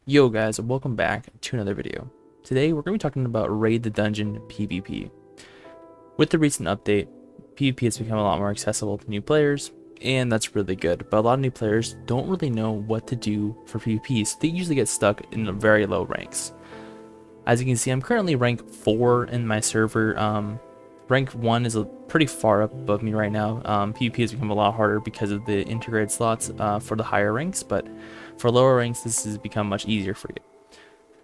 Yo guys, welcome back to another video. Today we're going to be talking about Raid the Dungeon PvP. With the recent update, PvP has become a lot more accessible to new players, and that's really good, but a lot of new players don't really know what to do for PvP, so they usually get stuck in the very low ranks. As you can see, I'm currently rank 4 in my server. Rank 1 is pretty far up above me right now. PvP has become a lot harder because of the integrated slots for the higher ranks, but for lower ranks, this has become much easier for you.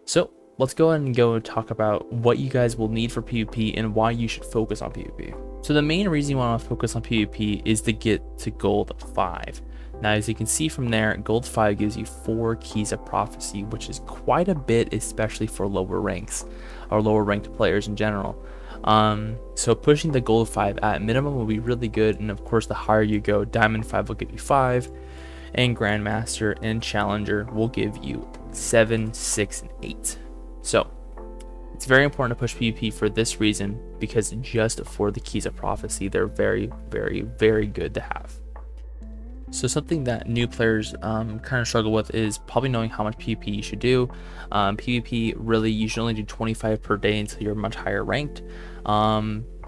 So let's go ahead and go talk about what you guys will need for PvP and why you should focus on PvP. So the main reason you want to focus on PvP is to get to gold 5. Now, as you can see from there, gold 5 gives you 4 keys of prophecy, which is quite a bit, especially for lower ranks or lower ranked players in general. So pushing the gold 5 at minimum will be really good, and of course the higher you go, diamond 5 will give you 5, and grandmaster and challenger will give you 7, 6, and 8. So it's very important to push PvP for this reason, because just for the keys of prophecy, they're very, very, very good to have. So something that new players kind of struggle with is probably knowing how much PvP you should do. PvP, really, you should only do 25 per day until you're much higher ranked,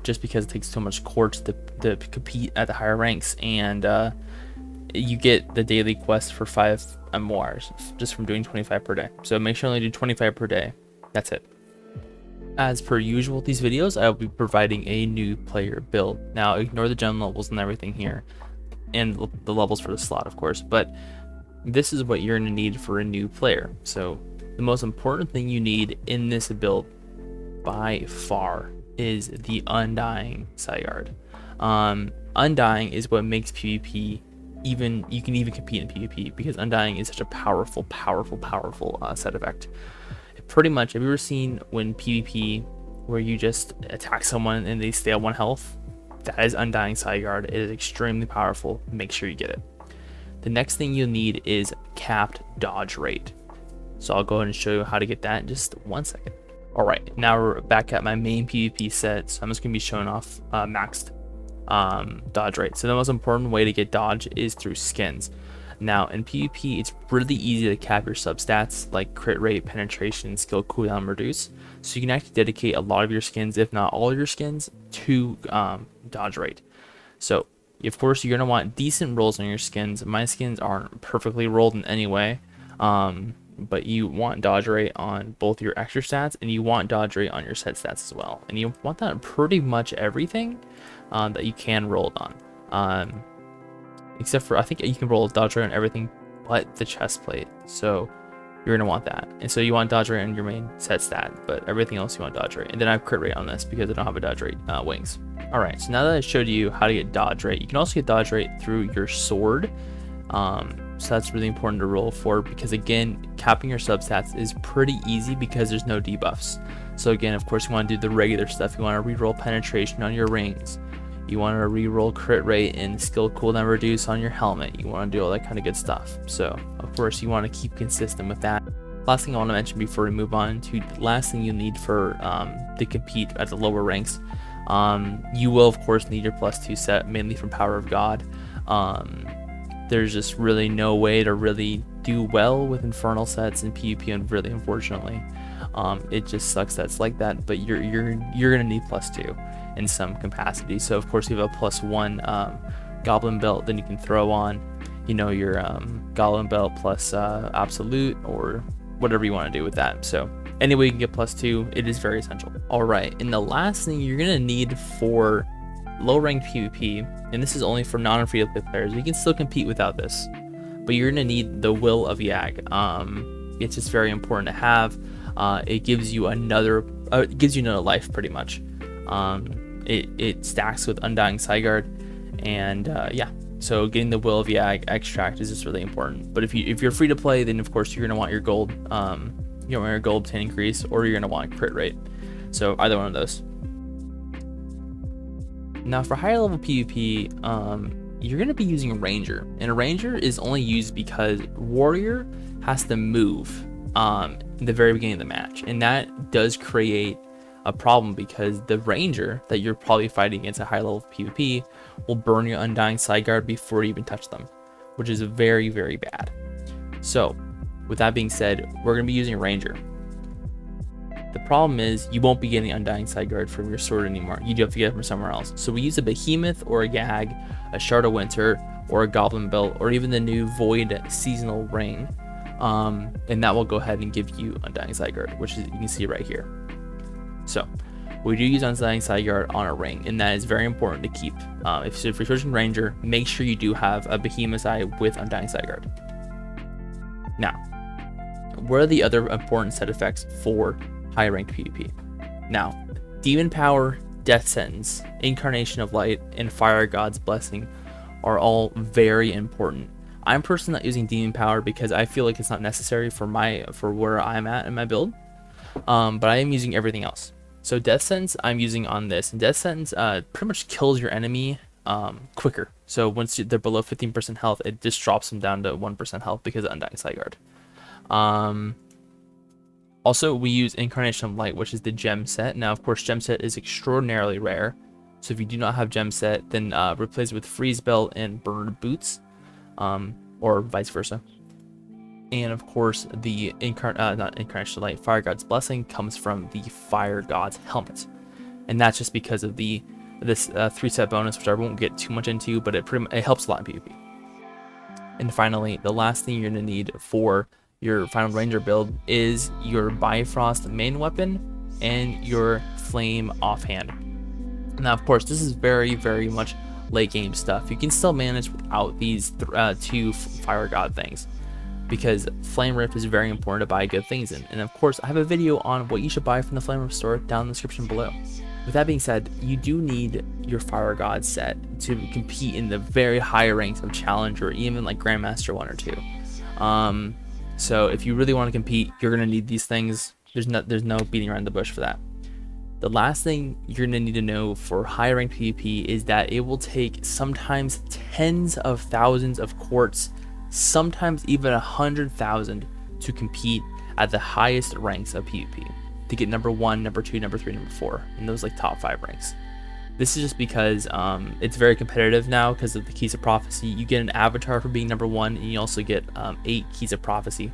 just because it takes so much core to compete at the higher ranks, and you get the daily quest for 5 MORs just from doing 25 per day. So make sure you only do 25 per day. That's it. As per usual with these videos, I will be providing a new player build. Now ignore the gem levels and everything here, and the levels for the slot, of course, but this is what you're going to need for a new player. So the most important thing you need in this build by far is the Undying Sigurd. Undying is what makes PvP you can even compete in PvP, because Undying is such a powerful set effect. Pretty much, have you ever seen when PvP where you just attack someone and they stay at 1 health? That is Undying Sigurd. It is extremely powerful. Make sure you get it. The next thing you'll need is capped dodge rate. So I'll go ahead and show you how to get that in just 1 second. Alright, now we're back at my main PvP set, so I'm just going to be showing off maxed dodge rate. So the most important way to get dodge is through skins. Now in PvP, it's really easy to cap your substats like crit rate, penetration, skill cooldown, reduce. So you can actually dedicate a lot of your skins, if not all your skins, to dodge rate. So of course you're gonna want decent rolls on your skins. My skins aren't perfectly rolled in any way, but you want dodge rate on both your extra stats, and you want dodge rate on your set stats as well. And you want that on pretty much everything that you can roll it on. Except for, I think you can roll dodge rate on everything but the chest plate. So you're going to want that. And so you want dodge rate on your main set stat, but everything else you want dodge rate. And then I have crit rate on this because I don't have a dodge rate wings. Alright, so now that I showed you how to get dodge rate, you can also get dodge rate through your sword. So that's really important to roll for, because again, capping your substats is pretty easy because there's no debuffs. So again, of course, you want to do the regular stuff. You want to reroll penetration on your rings. You want to reroll crit rate and skill cooldown reduce on your helmet. You want to do all that kind of good stuff. So of course you want to keep consistent with that. Last thing I want to mention before we move on to the last thing you need for to compete at the lower ranks, you will of course need your +2 set, mainly from Power of God. There's just really no way to really do well with infernal sets in PvP, and really, unfortunately, it just sucks that it's like that. But you're gonna need +2 in some capacity. So of course you have a +1 goblin belt, then you can throw on, you know, your goblin belt plus absolute, or whatever you want to do with that. So anyway, you can get +2. It is very essential. All right, and the last thing you're gonna need for low ranked PvP, and this is only for non-free to play players, you can still compete without this, but you're gonna need the Will of Yag. It's just very important to have. It gives you another life, pretty much. It stacks with Undying Sigurd, and yeah, so getting the Will of Yag extract is just really important. But if you're free to play, then of course you're gonna want your gold, you want your gold 10 increase, or you're gonna want crit rate. So either one of those. Now for higher level PvP, you're going to be using Ranger, and a Ranger is only used because Warrior has to move in the very beginning of the match, and that does create a problem, because the Ranger that you're probably fighting against at high level PvP will burn your Undying Sigurd before you even touch them, which is very, very bad. So With that being said, we're going to be using Ranger. The problem is you won't be getting Undying Sideguard from your sword anymore. You do have to get it from somewhere else. So we use a Behemoth or a Gag, a Shard of Winter, or a Goblin Belt, or even the new Void Seasonal Ring. And that will go ahead and give you Undying Sideguard, which is, you can see right here. So we do use Undying Sideguard on a ring, and that is very important to keep. If you're switching Ranger, make sure you do have a Behemoth's Eye with Undying Sideguard. Now, what are the other important set effects for high ranked PvP? Now, Demon Power, Death Sentence, Incarnation of Light, and Fire God's Blessing are all very important. I'm personally not using Demon Power because I feel like it's not necessary for where I'm at in my build, but I am using everything else. So Death Sentence I'm using on this, and Death Sentence pretty much kills your enemy quicker. So once they're below 15% health, it just drops them down to 1% health because of Undying Sideguard. Also, we use Incarnation of Light, which is the gem set. Now, of course, gem set is extraordinarily rare. So if you do not have gem set, then replace it with Freeze Belt and Burned Boots, or vice versa. And of course, the not Incarnation of Light, Fire God's Blessing comes from the Fire God's Helmet, and that's just because of this 3-set bonus, which I won't get too much into, but it helps a lot in PvP. And finally, the last thing you're going to need for your final Ranger build is your Bifrost main weapon and your Flame offhand. Now, of course, this is very, very much late game stuff. You can still manage without these two Fire God things, because Flame Rift is very important to buy good things in. And of course, I have a video on what you should buy from the Flame Rift store down in the description below. With that being said, you do need your Fire God set to compete in the very high ranks of Challenger, even like Grandmaster 1 or 2. So if you really want to compete, you're going to need these things. There's no beating around the bush for that. The last thing you're going to need to know for high ranked PvP is that it will take sometimes tens of thousands of quartz, sometimes even 100,000 to compete at the highest ranks of PvP, to get number 1, number 2, number 3, number 4, and those like top 5 ranks. This is just because it's very competitive now because of the Keys of Prophecy. You get an avatar for being number 1, and you also get 8 Keys of Prophecy.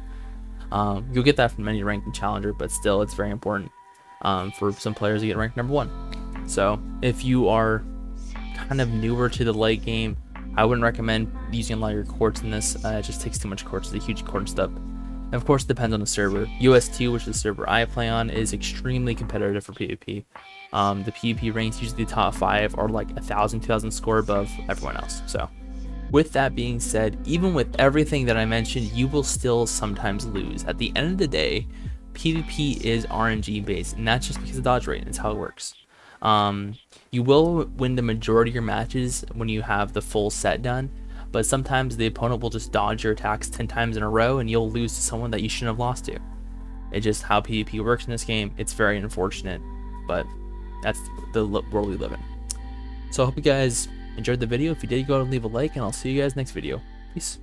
You'll get that from any rank in Challenger, but still it's very important for some players to get ranked number 1. So if you are kind of newer to the late game, I wouldn't recommend using a lot of your quartz in this. It just takes too much quartz. It's a huge quartz step. And of course, it depends on the server. US2, which is the server I play on, is extremely competitive for PvP. The PvP ranks, usually the top 5, are like 1,000, 2,000 score above everyone else. So with that being said, even with everything that I mentioned, you will still sometimes lose. At the end of the day, PvP is RNG based, and that's just because of dodge rate. It's how it works. You will win the majority of your matches when you have the full set done, but sometimes the opponent will just dodge your attacks 10 times in a row, and you'll lose to someone that you shouldn't have lost to. It's just how PvP works in this game. It's very unfortunate, but that's the world we live in. So I hope you guys enjoyed the video. If you did, go ahead and leave a like, and I'll see you guys next video. Peace.